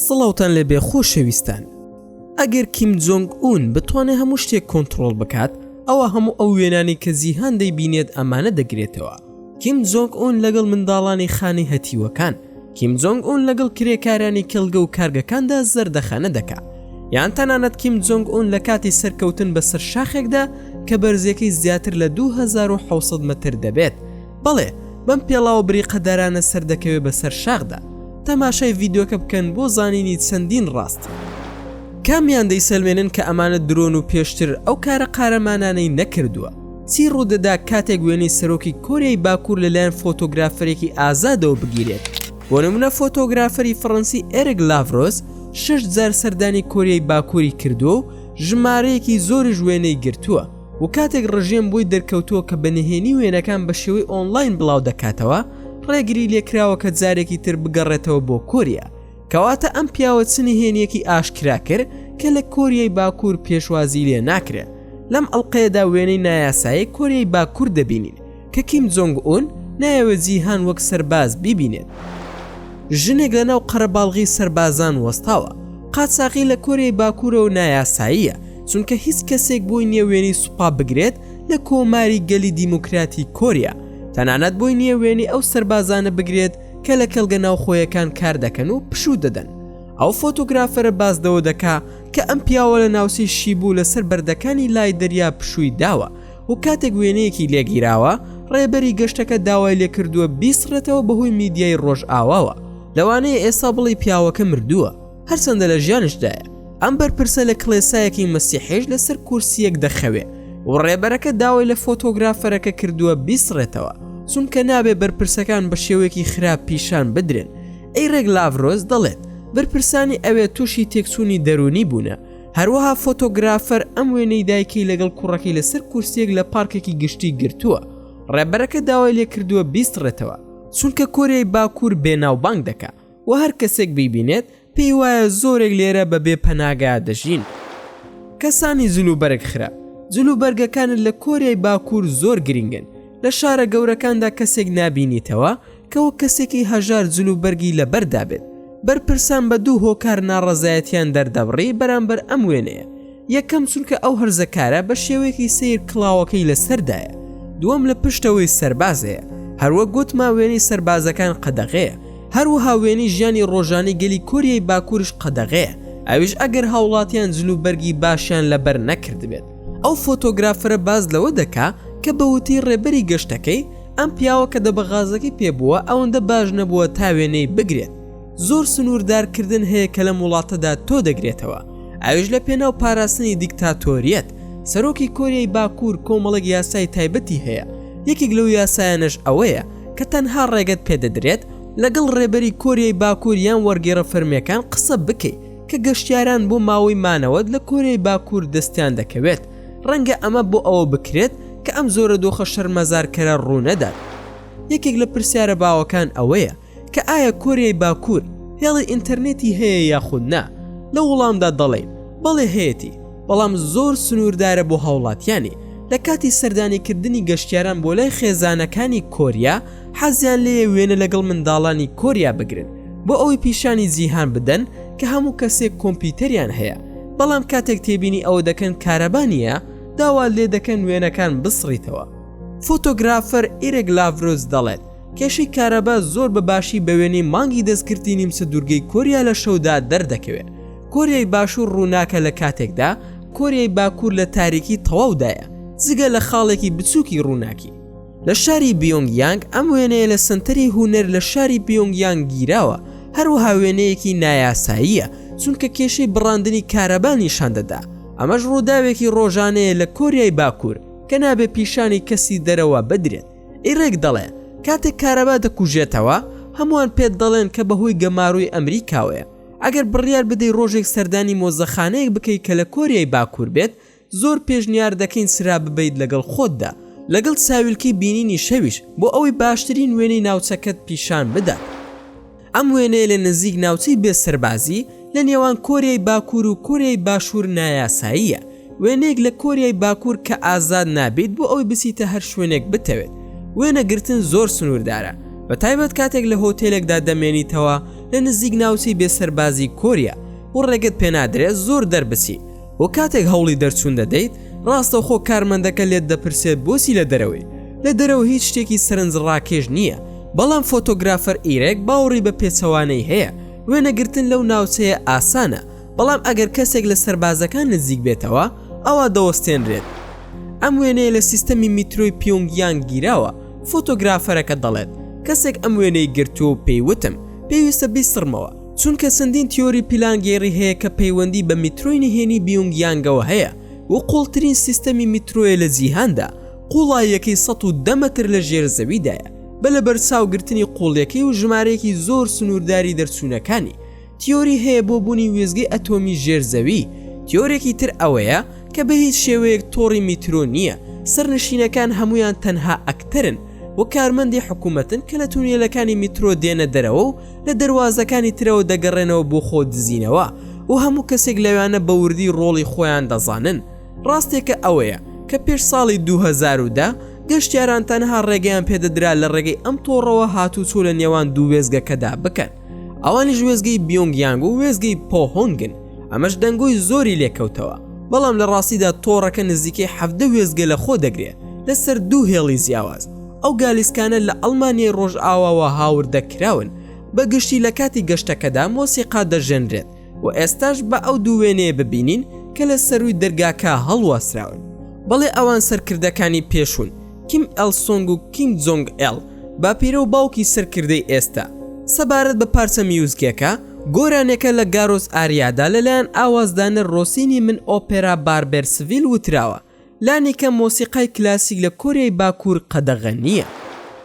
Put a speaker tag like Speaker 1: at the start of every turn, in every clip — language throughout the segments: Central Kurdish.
Speaker 1: سڵاوتان لێبێ خۆشەویستان. ئەگەر کیم جۆنگ ئون بتوانێت هەموو شتێک کۆنتڕۆڵ بکات، ئەوە هەموو ئەو وێنانی کە جیهان دەیبینێت ئەمانە دەگرێتەوە. کیم جۆنگ ئون لەگەڵ منداڵانی خانی هەتیوەکان، کیم جۆنگ ئون لەگەڵ کرێکارانی کەلگە و کارگەکاندا زەردەخەنە دەکا، یان تەنانەت کیم جۆنگ ئون لە کاتی سەرکەوتن بەسەر شاخێکدا کە بەرزەکەی زیاتر لە 2700 متر دەبێت. بەڵێ بەم پێڵاو بریقەدارانە سەردەکەوێت بەسەر شاخدا. تەماشای ڤیدیۆکە بکەن بۆ زانینی چەندین ڕاست. کامیان دەیسەلمێنن کە ئەمانە درۆن و پێشتر ئەو کارە قارەمانانەی نەکردووە؟ چی ڕوودەدا کاتێک وێنەی سەرۆکی کۆریای باکوور لەلایەن فۆتۆگرافەرێکی ئازادەوە بگیرێت؟ بۆ نمونە فۆتۆگرافەری فەڕەنسی ئێرێک لاڤرۆس 6 جار سەردانی کۆریای باکووری کردووە و ژمارەیەکی زۆریش وێنەی گرتووە، و کاتێک ڕژێم بۆی دەرکەوتووە کە بەنهێنی وێنەکان بە شێوەی ئۆنلاین بڵاو دەکاتەوە، ڕێگری لێکراوە کە جارێکی تر بگەڕێتەوە بۆ کۆریا. کەواتە ئەم پیاوە چنهێنیەکی ئاشکرا کرد کە لە کۆریای باکوور پێشوازی لێ ناکرێت. لەم ئەڵلقەیەدا وێنەی نایاسایی کۆریای باکوور دەبینین کە کیم جۆنگ ئون نایەوە جیهان وەک سەرباز بیبینێت. ژنێک لەناو قەرەباڵغی سەربازان وەستاوە. قاچاقی لە کۆریای باکوورە و نایاساییە، چونکە هیچ کەسێک بۆی نییە وێنەی سوپا بگرێت لە کۆماری گەلی دیموکراتی کۆریا، تەنانەت بۆی نییە وێنەی ئەو سەربازانە بگرێت کە لە کەلگە ناوخۆیەکان کار دەکەن و پشوو دەدەن. ئەو فۆتۆگرافەرە بازدەوە دەکا کە ئەم پیاوە لە ناوسی شیبوو لەسەر بەردەکانی لای دەریا پشووی داوە، و کاتێک وێنەیەکی لێگیراوە ڕێبەری گەشتەکە داوای لێکردووە بیسڕێتەوە بەهۆی میدیای ڕۆژ ئاواوە. لەوانەیە ئێستا بڵی پیاوەکە مردووە، هەرچەندە لە ژیانشدایە. ئەم بەرپرسە لە کڵێسایەکی مەسیحیش لەسەر کورسیەک دەخەوێ، و ڕێبەرەکە داوای لە فۆتۆگرافەرەکە کردووە بیسڕێتەوە، چونکە نابێ بەرپرسەکان بە شێوەیەکی خراپ پیشان بدرێن. ئەیرێک لاڤرۆس دەڵێت بەرپرسانی ئەوێ تووشی تێکچوونی دەرونی بوونە. هەروەها فۆتۆگرافەر ئەم وێنەی دایکی لەگەڵ کوڕەکەی لەسەر کورسیەک لە پارکێکی گشتی گرتووە. ڕێبەرەکە داوای لێ کردووە بیستڕێتەوە، چونکە کۆریای باکوور بێناوبانگ دەکا، و هەر کەسێک بیبینێت پێی وایە زۆرێک لێرە بەبێ پەناگا دەژین. کەسانی جلوبەرگ خراپ. جلوبەرگەکانت لە کۆریای باکوور زۆر گرنگن. لە شارە گەورەکاندا کەسێک نابینیتەوە کەەوە کەسێکی هەژار جلوبەرگی لەبەردا بێت. بەرپرسان بە دوو هۆکار ناڕەزایەتیان دەردەبڕی بەرامبەر ئەم وێنەیە. یەکەم چونکە ئەو هەرزەکارە بە شێوەیەکی سیر کڵاوەکەی لەسەردایە. دووەم لە پشتەوەی سەربازەیە. هەروە گوتما وێنەی سەربازەکان قەدەغەیە. هەروەها وێنەی ژیانی ڕۆژانەی گەلی کۆریای باکوورش قەدەغەیە، ئەویش ئەگەر هاوڵاتیان جلوبەرگی باشیان لەبەر نەکردبێت. ئەو فۆتۆگرافەرە باز لەوە دەکا کە بەوتی ڕێبەری گەشتەکەی ئەم پیاوە کە دەبەغازەکەی پێبووە ئەوەندە باش نەبووە تا وێنەی بگرێت. زۆر سنووردارکردن هەیە کە لەم وڵاتەدا تۆ دەگرێتەوە، ئەویش لە پێناو پاراستنی دیکتاتۆریەت. سەرۆکی کۆریای باکوور کۆمەڵێک یاسای تایبەتی هەیە. یەکێک لەو یاسایانش ئەوەیە کە تەنها ڕێگەت پێدەدرێت لەگەڵ ڕێبەری کۆریای باکوور یان وەرگێڕە فەرمیەکان قسە بکەیت کە گەشتیاران بۆ ماوەی مانەوەت لە کۆریای باکوور دەستیان دەکەوێت. ڕەنگە ئەمە بۆ ئەوە بکرێت کە ئەم زۆرە دۆخە شەرمەزارکەرە ڕوونەدات. یەکێک لە پرسیارە باوەکان ئەوەیە کە ئایا کۆریای باکوور هێڵی ئینتەرنێتی هەیە یاخود نا؟ لە وڵامدا دەڵێن بەڵێ هەیەی، بەڵام زۆر سنووردارە بۆ هاوڵاتیانی. لە کاتی سەردانیکردنی گەشتیاران بۆ لای خێزانەکانی کۆریا حەزیان لێیە وێنە لەگەڵ منداڵانی کۆریا بگرن بۆ ئەوەی پیشانی جیهان بدەن کە هەموو کەسێک کۆمپیوتەریان هەیە، بەڵام کاتێک تێبینی ئەوە دەکەن کارەبانیە داوا لێ دەکەن وێنەکان بسڕیتەوە. فۆتۆگرافەر ئێرێک لاڤرۆس دەڵێت کێشەی کارەبا زۆر بەباشی بە وێنەی مانگی دەستکردی نیمسە دوورگەی کۆریا لە شەودا دەردەکەوێت. کۆریای باشوور ڕووناکە لە کاتێکدا کۆریای باکوور لە تاریکی تەواودایە، جگە لە خاڵێکی بچووکی ڕووناکی. لە شاری بیۆنگیانگ ئەم وێنەیە لە سنتەری هونەر لە شاری بیۆنگیانگ گیراوە. هەروەها وێنەیەکی نایاساییە، چونکە کێشەی بڕاندنی کارەبا نیشان دەدا. ئەمەش ڕووداوێکی ڕۆژانەیە لە کۆریای باکوور کە نابێ پیشانی کەسی دەرەوە بدرێت. ئیرێک دەڵێ کاتێک کارەبا دەکوژێتەوە هەمووان پێت دەڵێن کە بەهۆی گەماڕووی ئەمریکاوەیە. ئەگەر بڕیار بدەی ڕۆژێک سەردانی مۆزەخانەیەک بکەیت کە لە کۆریای باکوور بێت، زۆر پێشنیار دەکەین سرا ببیت لەگەڵ خۆتدا لەگەڵ چاویلکەی بینینی شەویش بۆ ئەوەی باشترین وێنەی ناوچەکەت پیشان بدات. ئەم وێنەیە لە نزیک ناوچەی بێ سەربازی لە نێوان کۆریای باکوور و کۆریای باشوور نایاساییە. وێنەیەک لە کۆریای باکوور کە ئازاد نابێت بۆ ئەوەی بسیتە هەر شوێنێک بتەوێت. وێنەگرتن زۆر سنووردارە، بە تایبەت کاتێک لە هۆتێلێکدا دەمێنیتەوە لە نزیک ناوچەی بێسەربازی کۆریا و ڕێگەت پێنادرێت زۆر دەربسی و کاتێک هەوڵی دەرچوون دەدەیت ڕاستەوخۆ کارمەندەکە لێت دەپرسێت بۆچی لە دەرەوە هیچ شتێکی سەرنج ڕاکێش نییە بەڵام فۆتۆگرافەر ئیرێک باوەڕی بە پێچەوانەی هەیە وێنەگرتن لەو ناوچەیە ئاسانە بەڵام ئەگەر کەسێک لە سەربازەکان نزیک بێتەوە ئەوە دەوەستێنرێت ئەم وێنەیە لە سیستەمی میترۆی پیۆنگیانگ گیراوە فۆتۆگرافەرەکە دەڵێت کەسێک ئەم وێنەی گرتووە و پێیوتم پێویستە بیسڕمەوە چونکە چەندین تیۆری پیلانگێڕی هەیە کە پەیوەندی بە میترۆی نهێنی بیۆنگیانگەوە هەیە و قوڵترین سیستەمی میترۆیە لە جیهاندا قوڵایەکەی 110 مەتر لە ژێر زەویدایە بە لە بەرچاوگرتنی قوڵیەکەی و ژمارەیەکی زۆر سنوورداری دەرچوونەکانی تیۆری هەیە بۆ بوونی وێزگەی ئەتۆمی ژێرزەوی تیۆرێکی تر ئەوەیە کە بە هیچ شێوەیەک تۆڕی میترۆ نییە سەرنشینەکان هەمویان تەنها ئەکتەرن و کارمەندی حکوومەتن کە لە تونێلەکانی میترۆ دێنە دەرەوە و لە دەواازەکانی ترەوە دەگەڕێنەوە بۆ خۆ دزینەوە و هەموو کەسێک لەوانە بە وردی ڕۆڵی خۆیان دەزانن ڕاستێکە ئەوەیە کە پێش ساڵی 2010 گەشتیاران تەنها ڕێگەیان پێدەدرا لە ڕێگەی ئەم تۆڕەوە هاتوچۆ لە نێوان دوو وێزگەکەدا بکەن ئەوانیش وێزگەی بیۆنگیانگ و وێزگەی پۆهۆنگن ئەمەش دەنگۆی زۆری لێکەوتەوە بەڵام لە ڕاستیدا تۆڕەکە نزیکەی 17 وێزگە لە خۆ دەگرێت لەسەر دوو هێڵی زیاواز ئەو گالیسکانە لە ئەڵمانیای ڕۆژئاواوە هاوردەکراون بە گشتی لە کاتی گەشتەکەدا مۆسیقا دەژێنرێت و ئێستاش بە ئەو دوو وێنەیە ببینین کە لە سەروی دەرگاکە هەڵواسراون بەڵێ ئەوان سەرکردەکانی پێشون کیم ئێل سۆنگ و کیم جۆنگ ئێل باپیرە و باوکی سەرکردەی ئێستا سەبارەت بە پارچە میوزکێکە گۆرانێکە لە گاڕۆس ئاریادا لەلایەن ئاوازدانە ڕۆسینی من ئۆپێرا باربێرسڤیل وتراوە لانیکە مۆسیقای کلاسیک لە کۆریای باکوور قەدەغە نییە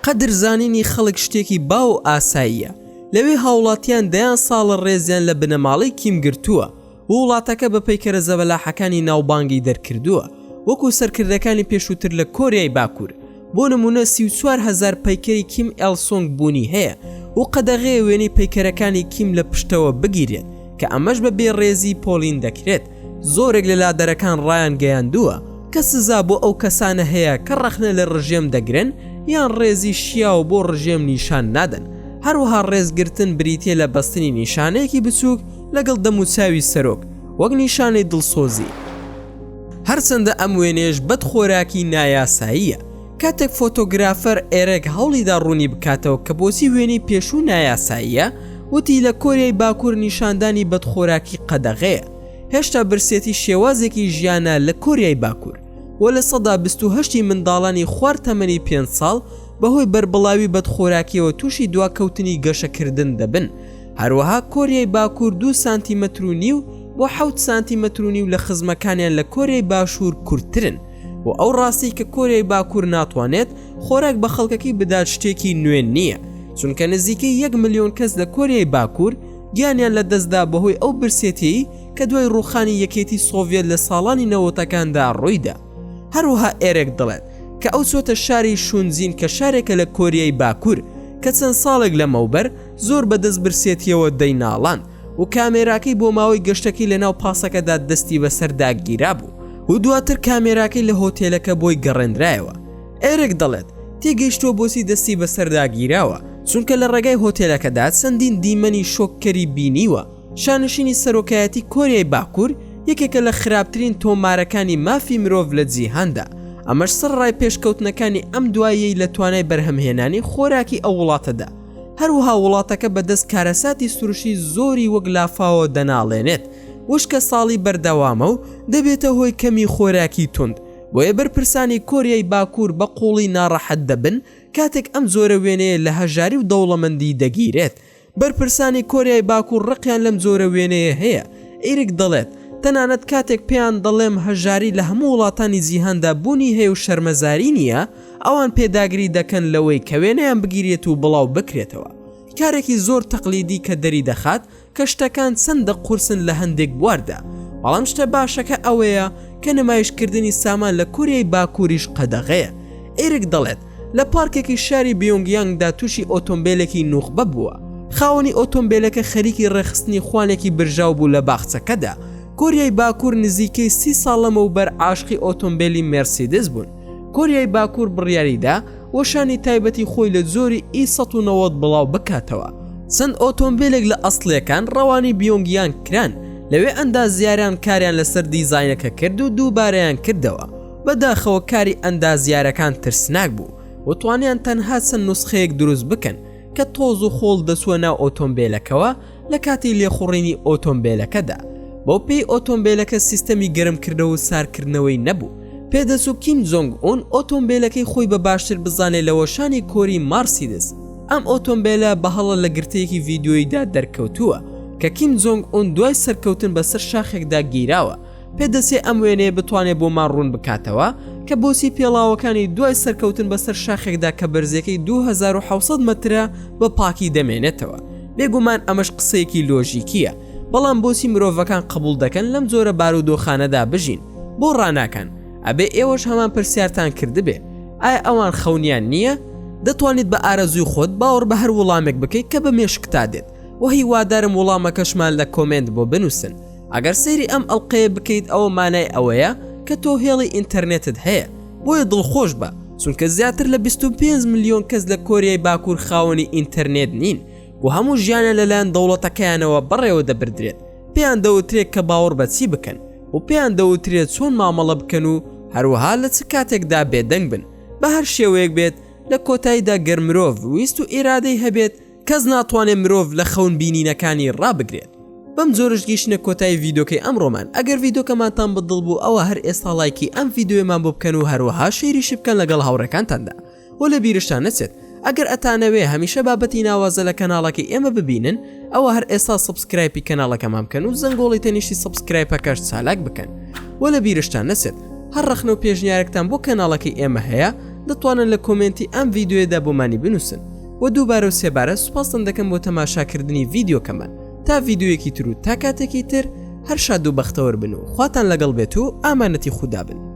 Speaker 1: قەدرزانینی خەڵک شتێکی باو ئاساییە لەوێ هاوڵاتیان دەیان ساڵە ڕێزیان لە بنەماڵی کیم گرتووە و وڵاتەکە بە پەیکەرە زەبەلاحەکانی ناوبانگی دەرکردووە وەکو سەرکردەکانی پێشووتر لە کۆریای باکوور بۆ نمونە 34,000 پەیکەری کیم ئێل سۆنگ بوونی هەیە و قەدەغەیە وێنەی پەیکەرەکانی کیم لە پشتەوە بگیرێت کە ئەمەش بە بێڕێزی پۆلین دەکرێت زۆرێک لە لادەرەکان ڕایان گەیاندووە کە سزا بۆ ئەو کەسانە هەیە کە ڕەخنە لە ڕژێم دەگرن یان ڕێزی شیا و بۆ ڕژێم نیشان نادەن هەروەها ڕێزگرتن بریتیە لە بەستنی نیشانەیەکی بچووک لەگەڵ دەموچاوی سەرۆک وەک نیشانەی دڵسۆزی هەرچەندە ئەم وێنێش بەدخۆراکی نایاساییە کاتێک فۆتۆگرافەر ئێرێک هەوڵیدا ڕوونی بکاتەوە کە بۆچی وێنەی پێشوو نایاساییە وتی لە کۆریای باکوور نیشاندانی بەدخۆراکی قەدەغەیە هێشتا برسێتی شێوازێکی ژیانە لە کۆریای باکوور و لە سەدا 28 منداڵانی خوار تەمەنی 5 ساڵ بەهۆی بەربڵاوی بەدخۆراکیەوە تووشی دواکەوتنی گەشەکردن دەبن هەروەها کۆریای باکوور 2 سانتیمەتر و نیو بۆ 7 سانتیمەتر و نیو لە خزمەکانیان لە کۆریای باشوور کورتترن و ئەو ڕاستی کە کۆریای باکوور ناتوانێت خۆراک بە خەڵکەکەی بدات شتێکی نوێن نییە چونکە نزیکەی 1 ملیۆن کەس لە کۆریای باکوور گیانیان لە دەستدا بەهۆی ئەو برسێتی کە دوای ڕوخانی یەکێتی سۆڤێت لە ساڵانی 90ەکاندا ڕوویدا هەروەها ئێرێک دەڵێت کە ئەو چۆتە شاری شونجین کە شارێکە لە کۆریای باکوور کە چەند ساڵێک لەمەوبەر زۆر بەدەست برسێتیەوە دەیناڵان و کامێراکەی بۆ ماوەی گەشتەکەی لەناو پاسەکەدا دەستی بەسەرداگیرا بوو و دواتر کامێراکەی لە هۆتێلەکە بۆی گەڕێنرایەوە ئێرێک دەڵێت تێگەیشتووە بۆچی دەستی بەسەرداگیراوە چونکە لە ڕێگای هۆتێلەکەدا چەندین دیمەنی شۆککەری بینیوە شانشینی سەرۆکایەتی کۆریای باکوور یەکێکە لە خراپترین تۆمارەکانی مافی مرۆڤ لە جیهاندا ئەمەش سەرڕای پێشکەوتنەکانی ئەم دوایەی لە توانای بەرهەمهێنانی خۆراکی ئەو وڵاتەدا هەروەها وڵاتەکە بەدەست کارەساتی سروشی زۆری وەک لافاوە دەناڵێنێت وشکە ساڵی بەردەوامە و دەبێتە هۆی کەمی خۆراکی تند بۆیە بەرپرسانی کۆریای باکوور بە قوڵی ناڕەحەت دەبن کاتێک ئەم زۆرە وێنەیە لە هەژاری و دەوڵەمەندی دەگیرێت بەرپرسانی کۆریای باکوور ڕقیان لەم زۆرە وێنەیە هەیە ئیرک دەڵێت تەنانەت کاتێک پێیان دەڵێم هەژاری لە هەموو وڵاتانی جیهاندا بوونی هەیە و شەرمەزاری نییە ئەوان پێداگری دەکەن لەوەی کە وێنەیان بگیرێت و بڵاو بکرێتەوە کارێکی زۆر تەقلیدی کە دەری دەخات کە شتەکان چەندە قورسن لە هەندێک بواردا بەڵام شتە باشەکە ئەوەیە کە نمایشکردنی سامان لە کۆریای باکووریش قەدەغەیە ئیرک دەڵێت لە پارکێکی شاری بیۆنگیانگدا تووشی ئۆتۆمبیلێکی نوخبە بووە خاوەنی ئۆتۆمبیلەکە خەریکی ڕێخستنی خوانێکی برژاو بوو لە باخچەکەدا کۆریای باکوور نزیکەی 30 ساڵ لەمەوبەر عاشقی ئۆتۆمبیلی مێرسیدس بوون کۆریای باکوور بڕیاریدا وەشانی تایبەتی خۆی لە زۆری E190 بڵاو بکاتەوە چەند ئۆتۆمبیلێک لە ئەسڵیەکان ڕەوانی بیۆنگیان کران لەوێ ئەندازیاریان کاریان لەسەر دیزاینەکە کرد و دووبارەیان کردەوە بەداخەوە کاری ئەندازیارەکان ترسناک بوو و توانیان تەنها چەند نوسخەیەک دروست بکەن کە تۆز و خۆڵ دەچووە ناو ئۆتۆمبیلەکەوە لە کاتی لێخوڕینی ئۆتۆمبیلەکەدا بۆ پێی ئۆتۆمبیلەکە سیستەمی گەرمکردنەوە و ساردکردنەوەی نەبوو پێدەچوو کیم جۆنگ ئون ئۆتۆمبیلەکەی خۆی بە باشتر بزانێت لە وەشانی کۆری مارسیدس ئەم ئۆتۆمبیلە بەهەڵە لە گرتەیەکی ڤیدیۆیدا دەرکەوتووە کە کیم جۆنگ ئون دوای سەرکەوتن بەسەر شاخێکدا گیراوە پێدەچێ ئەم وێنەیە بتوانێت بۆ مان ڕوون بکاتەوە کە بۆسی پێڵاوەکانی دوای سەرکەوتن بەسەر شاخێکدا کە بەرزەکەی 2700 مەترە بە پاکی دەمێنێتەوە بێگومان ئەمەش قسەیەکی لۆژیکیە بەڵام بۆسی مرۆڤەکان قبول دەکەن لەم جۆرە بارودۆخانەدا بژین بۆ ڕاناکەن ئەبێ ئێوەش هەمان پرسیارتان کردبێ ئایا ئەوان خەونیان نییە؟ دەتوانیت بە ئارەزوی خۆت باوەڕ بە هەر وەڵامێک بکەیت کە بە مێشکتا دێت و هیوادارم وەڵامەکەشمان لە کۆمنت بۆ بنووسن ئەگەر سەیری ئەم ئەڵلقەیە بکەیت ئەوە مانای ئەوەیە کە تۆ هێڵی ئینتەرنێتت هەیە بۆیە دڵخۆش بە چونکە زیاتر لە 25 ملیۆن کەس لە کۆریای باکوور خاوەنی ئینتەرنێت نین و هەموو ژیانە لەلایەن دەوڵەتەکەیانەوە بەڕێوە دەبردرێت پێیان دەوترێت کە باوەڕ بەچی بکەن و پێیان دەوترێت چۆن مامەڵە بکەن و هەروەها لە چ کاتێکدا بێدەنگ بن بە هەر شێوەیەک بێت لە کۆتاییدا گەر مرۆڤ ویست و ئیرادەی هەبێت کەس ناتوانێت مرۆڤ لە خەون بینینەکانی ڕابگرێت بەم جۆرەش گەیشتنە کۆتایی ڤیدۆکەی ئەمڕۆمان ئەگەر ڤیدۆکەمانتان بەدڵ بوو ئەوە هەر ئێستا لایکی ئەم ڤیدۆیەمان بۆ بکەن و هەروەها شێریش بکەن لەگەڵ هاوڕێکانتاندا و لە بیرشتان نەچێت ئەگەر ئەتانەوێ هەمیشە بابەتی ناوازە لە کەناڵەکەی ئێمە ببینن ئەوە هەر ئێستا سبسکرایبی کەناڵەکەمان بکەن و زەنگۆڵی تەنیشتی سبسکرایبەکەش چالاک بکەن و لە بیرشتان نەچێت هەر ڕەخنە و پێشنیارێکتان بۆ کەناڵەکەی ئێمە هەیە دەتوانن لە کۆمنتی ئەم ڤیدۆیەدا بۆمانی بنووسن و دووبارە و سێبارە سوپاسم دەکەم بۆ تەماشاکردنی ڤیدۆکەمان تا ڤیدۆیەکی تر و تا کاتێکی تر هەر شاد و بەختەوەر بن و خواتان لەگەڵ بێت و ئامانەتی خودا بن.